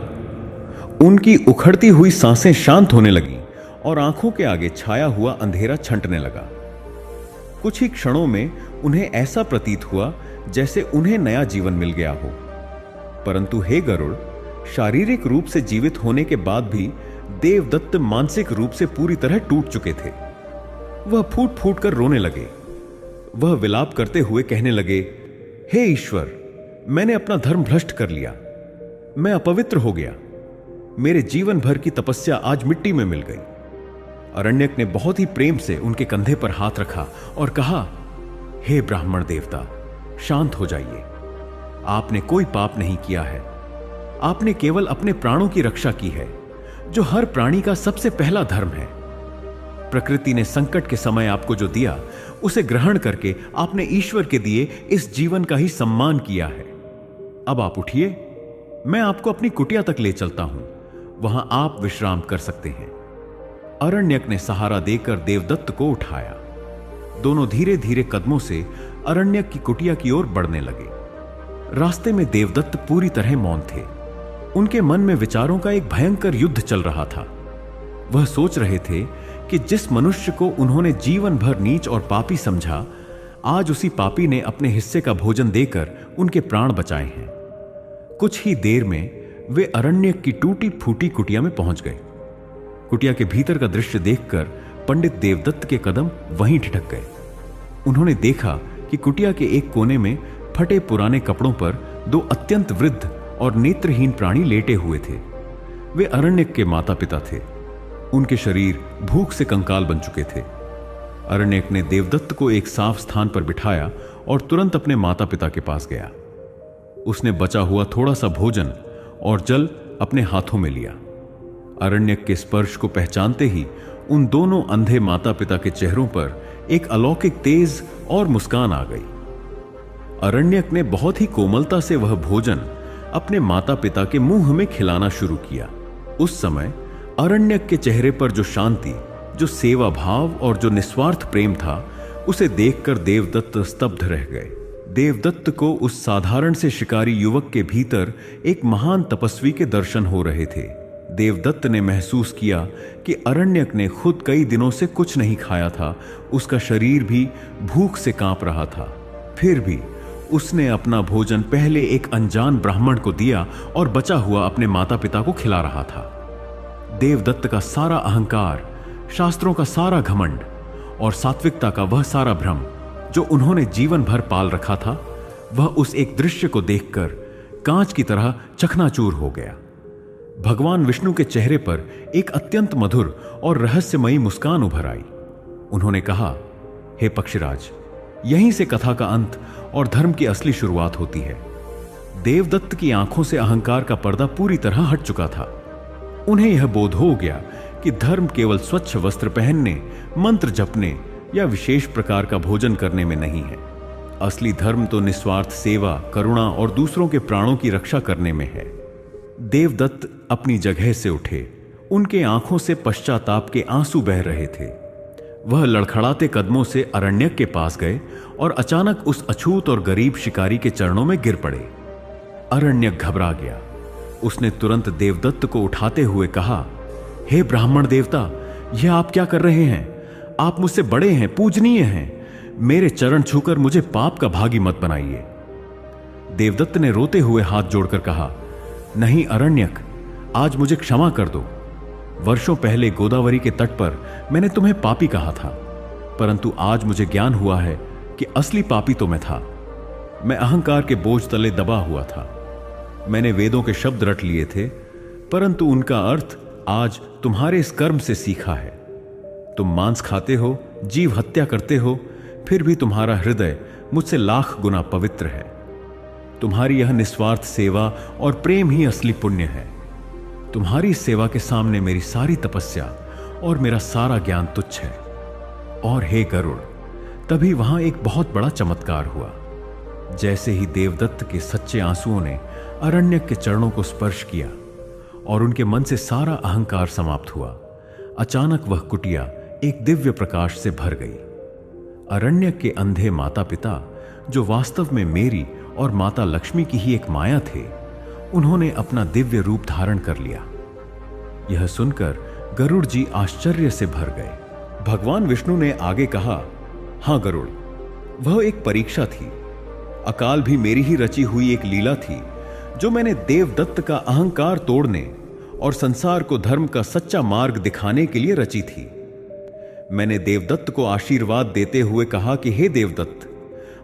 Speaker 1: उनकी उखड़ती हुई सांसें शांत होने लगी और आंखों के आगे छाया हुआ अंधेरा छंटने लगा। कुछ ही क्षणों में उन्हें ऐसा प्रतीत हुआ जैसे उन्हें नया जीवन मिल गया हो। परंतु हे गरुड़, शारीरिक रूप से जीवित होने के बाद भी देवदत्त मानसिक रूप से पूरी तरह टूट चुके थे। वह फूट फूट कर रोने लगे। वह विलाप करते हुए कहने लगे, हे ईश्वर, मैंने अपना धर्म भ्रष्ट कर लिया। मैं अपवित्र हो गया। मेरे जीवन भर की तपस्या आज मिट्टी में मिल गई। अरण्यक ने बहुत ही प्रेम से उनके कंधे पर हाथ रखा और कहा, हे ब्राह्मण देवता, शांत हो जाइए। आपने कोई पाप नहीं किया है। आपने केवल अपने प्राणों की रक्षा की है, जो हर प्राणी का सबसे पहला धर्म है। प्रकृति ने संकट के समय आपको जो दिया, उसे ग्रहण करके आपने ईश्वर के दिए इस जीवन का ही सम्मान किया है। अब आप उठिए, मैं आपको अपनी कुटिया तक ले चलता हूं, वहां आप विश्राम कर सकते हैं। अरण्यक ने सहारा देकर देवदत्त को उठाया। दोनों धीरे धीरे कदमों से अरण्यक की कुटिया की ओर बढ़ने लगे। रास्ते में देवदत्त पूरी तरह मौन थे। उनके मन में विचारों का एक भयंकर युद्ध चल रहा था। वह सोच रहे थे कि जिस मनुष्य को उन्होंने जीवन भर नीच और पापी समझा, आज उसी पापी ने अपने हिस्से का भोजन देकर उनके प्राण बचाए हैं। कुछ ही देर में वे अरण्यक की टूटी फूटी कुटिया में पहुंच गए। कुटिया के भीतर का दृश्य देखकर पंडित देवदत्त के कदम वहीं ठिठक गए। उन्होंने देखा कि कुटिया के एक कोने में फटे पुराने कपड़ों पर दो अत्यंत वृद्ध और नेत्रहीन प्राणी लेटे हुए थे। वे अरण्यक के माता पिता थे। उनके शरीर भूख से कंकाल बन चुके थे। अरण्यक ने देवदत्त को एक साफ स्थान पर बिठाया और तुरंत अपने माता पिता के पास गया। उसने बचा हुआ थोड़ा सा भोजन और जल अपने हाथों में लिया। अरण्यक के स्पर्श को पहचानते ही उन दोनों अंधे माता पिता के चेहरों पर एक अलौकिक तेज और मुस्कान आ गई। अरण्यक ने बहुत ही कोमलता से वह भोजन अपने माता पिता के मुंह में खिलाना शुरू किया। उस समय अरण्यक के चेहरे पर जो शांति, जो सेवा भाव और जो निस्वार्थ प्रेम था, उसे देखकर देवदत्त स्तब्ध रह गए। देवदत्त को उस साधारण से शिकारी युवक के भीतर एक महान तपस्वी के दर्शन हो रहे थे। देवदत्त ने महसूस किया कि अरण्यक ने खुद कई दिनों से कुछ नहीं खाया था। उसका शरीर भी भूख से कांप रहा था। फिर भी उसने अपना भोजन पहले एक अनजान ब्राह्मण को दिया और बचा हुआ अपने माता पिता को खिला रहा था। देवदत्त का सारा अहंकार, शास्त्रों का सारा घमंड और सात्विकता का वह सारा भ्रम जो उन्होंने जीवन भर पाल रखा था, वह उस एक दृश्य को देखकर कांच की तरह चकनाचूर हो गया। भगवान विष्णु के चेहरे पर एक अत्यंत मधुर और रहस्यमयी मुस्कान उभर आई। उन्होंने कहा, हे पक्षीराज, यहीं से कथा का अंत और धर्म की असली शुरुआत होती है। देवदत्त की आंखों से अहंकार का पर्दा पूरी तरह हट चुका था। उन्हें यह बोध हो गया कि धर्म केवल स्वच्छ वस्त्र पहनने, मंत्र जपने या विशेष प्रकार का भोजन करने में नहीं है। असली धर्म तो निस्वार्थ सेवा, करुणा और दूसरों के प्राणों की रक्षा करने में है। देवदत्त अपनी जगह से उठे। उनके आंखों से पश्चाताप के आंसू बह रहे थे। वह लड़खड़ाते कदमों से अरण्यक के पास गए और अचानक उस अछूत और गरीब शिकारी के चरणों में गिर पड़े। अरण्यक घबरा गया। उसने तुरंत देवदत्त को उठाते हुए कहा, हे ब्राह्मण देवता, यह आप क्या कर रहे हैं? आप मुझसे बड़े हैं, पूजनीय हैं। मेरे चरण छूकर मुझे पाप का भागी मत बनाइए। देवदत्त ने रोते हुए हाथ जोड़कर कहा, नहीं अरण्यक, आज मुझे क्षमा कर दो। वर्षों पहले गोदावरी के तट पर मैंने तुम्हें पापी कहा था, परंतु आज मुझे ज्ञान हुआ है कि असली पापी तो मैं था। मैं अहंकार के बोझ तले दबा हुआ था। मैंने वेदों के शब्द रट लिए थे, परंतु उनका अर्थ आज तुम्हारे इस कर्म से सीखा है। तुम मांस खाते हो, जीव हत्या करते हो, फिर भी तुम्हारा हृदय मुझसे लाख गुना पवित्र है। तुम्हारी यह निस्वार्थ सेवा और प्रेम ही असली पुण्य है। तुम्हारी सेवा के सामने मेरी सारी तपस्या और मेरा सारा ज्ञान तुच्छ है। और हे गरुड़, तभी वहां एक बहुत बड़ा चमत्कार हुआ। जैसे ही देवदत्त के सच्चे आंसुओं ने अरण्यक के चरणों को स्पर्श किया और उनके मन से सारा अहंकार समाप्त हुआ, अचानक वह कुटिया एक दिव्य प्रकाश से भर गई। अरण्यक के अंधे माता पिता, जो वास्तव में मेरी और माता लक्ष्मी की ही एक माया थे, उन्होंने अपना दिव्य रूप धारण कर लिया। यह सुनकर गरुड़ जी आश्चर्य से भर गए। भगवान विष्णु ने आगे कहा, हां गरुड़, वह एक परीक्षा थी। अकाल भी मेरी ही रची हुई एक लीला थी, जो मैंने देवदत्त का अहंकार तोड़ने और संसार को धर्म का सच्चा मार्ग दिखाने के लिए रची थी। मैंने देवदत्त को आशीर्वाद देते हुए कहा कि हे देवदत्त,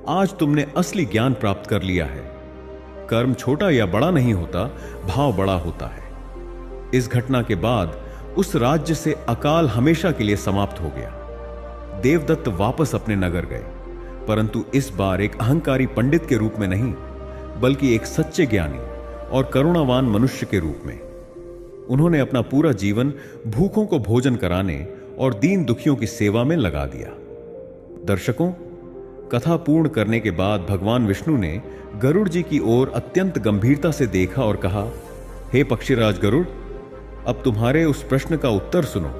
Speaker 1: आज तुमने असली ज्ञान प्राप्त कर लिया है। कर्म छोटा या बड़ा नहीं होता, भाव बड़ा होता है। इस घटना के बाद उस राज्य से अकाल हमेशा के लिए समाप्त हो गया। देवदत्त वापस अपने नगर गए, परंतु इस बार एक अहंकारी पंडित के रूप में नहीं, बल्कि एक सच्चे ज्ञानी और करुणावान मनुष्य के रूप में। उन्होंने अपना पूरा जीवन भूखों को भोजन कराने और दीन दुखियों की सेवा में लगा दिया। दर्शकों, कथा पूर्ण करने के बाद भगवान विष्णु ने गरुड़ जी की ओर अत्यंत गंभीरता से देखा और कहा, हे पक्षीराज गरुड़, अब तुम्हारे उस प्रश्न का उत्तर सुनो।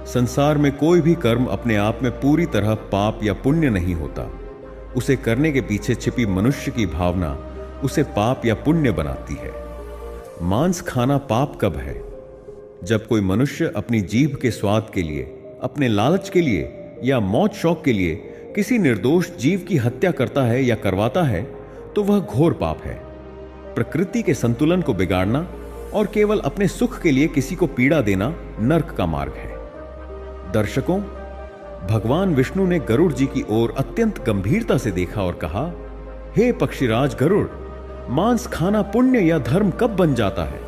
Speaker 1: संसार में कोई भी कर्म अपने आप में पूरी तरह पाप या पुण्य नहीं होता। उसे करने के पीछे छिपी मनुष्य की भावना उसे पाप या पुण्य बनाती है। मांस खाना पाप कब है? जब कोई मनुष्य अपनी जीभ के स्वाद के लिए, अपने लालच के लिए या मौत शौक के लिए किसी निर्दोष जीव की हत्या करता है या करवाता है, तो वह घोर पाप है। प्रकृति के संतुलन को बिगाड़ना और केवल अपने सुख के लिए किसी को पीड़ा देना नर्क का मार्ग है। दर्शकों, भगवान विष्णु ने गरुड़ जी की ओर अत्यंत गंभीरता से देखा और कहा, हे पक्षीराज गरुड़, मांस खाना पुण्य या धर्म कब बन जाता है?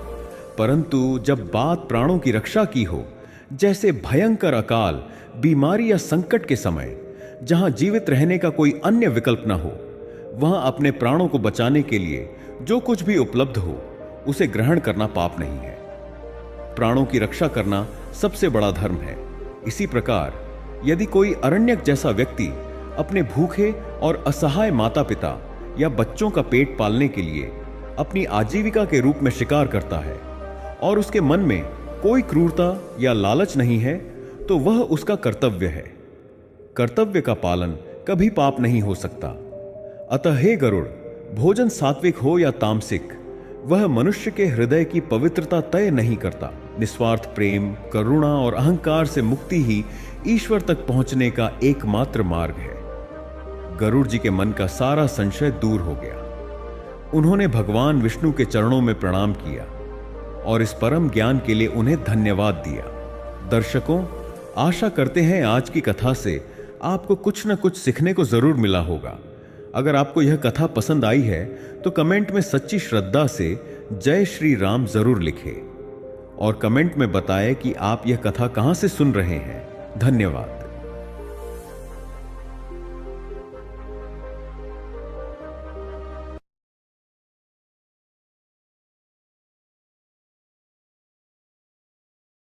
Speaker 1: परंतु जब बात प्राणों की रक्षा की हो, जैसे भयंकर अकाल, बीमारी या संकट के समय, जहां जीवित रहने का कोई अन्य विकल्प न हो, वहां अपने प्राणों को बचाने के लिए जो कुछ भी उपलब्ध हो उसे ग्रहण करना पाप नहीं है। प्राणों की रक्षा करना सबसे बड़ा धर्म है। इसी प्रकार यदि कोई अरण्यक जैसा व्यक्ति अपने भूखे और असहाय माता पिता या बच्चों का पेट पालने के लिए अपनी आजीविका के रूप में शिकार करता है और उसके मन में कोई क्रूरता या लालच नहीं है, तो वह उसका कर्तव्य है। कर्तव्य का पालन कभी पाप नहीं हो सकता। अतः हे गरुड़, भोजन सात्विक हो या तामसिक, वह मनुष्य के हृदय की पवित्रता तय नहीं करता। निस्वार्थ प्रेम, करुणा और अहंकार से मुक्ति ही ईश्वर तक पहुंचने का एकमात्र मार्ग है। गरुड़ जी के मन का सारा संशय दूर हो गया। उन्होंने भगवान विष्णु के चरणों में प्रणाम किया और इस परम ज्ञान के लिए उन्हें धन्यवाद दिया। दर्शकों, आशा करते हैं आज की कथा से आपको कुछ न कुछ सीखने को जरूर मिला होगा। अगर आपको यह कथा पसंद आई है तो कमेंट में सच्ची श्रद्धा से जय श्री राम जरूर लिखें और कमेंट में बताएं कि आप यह कथा कहां से सुन रहे हैं। धन्यवाद।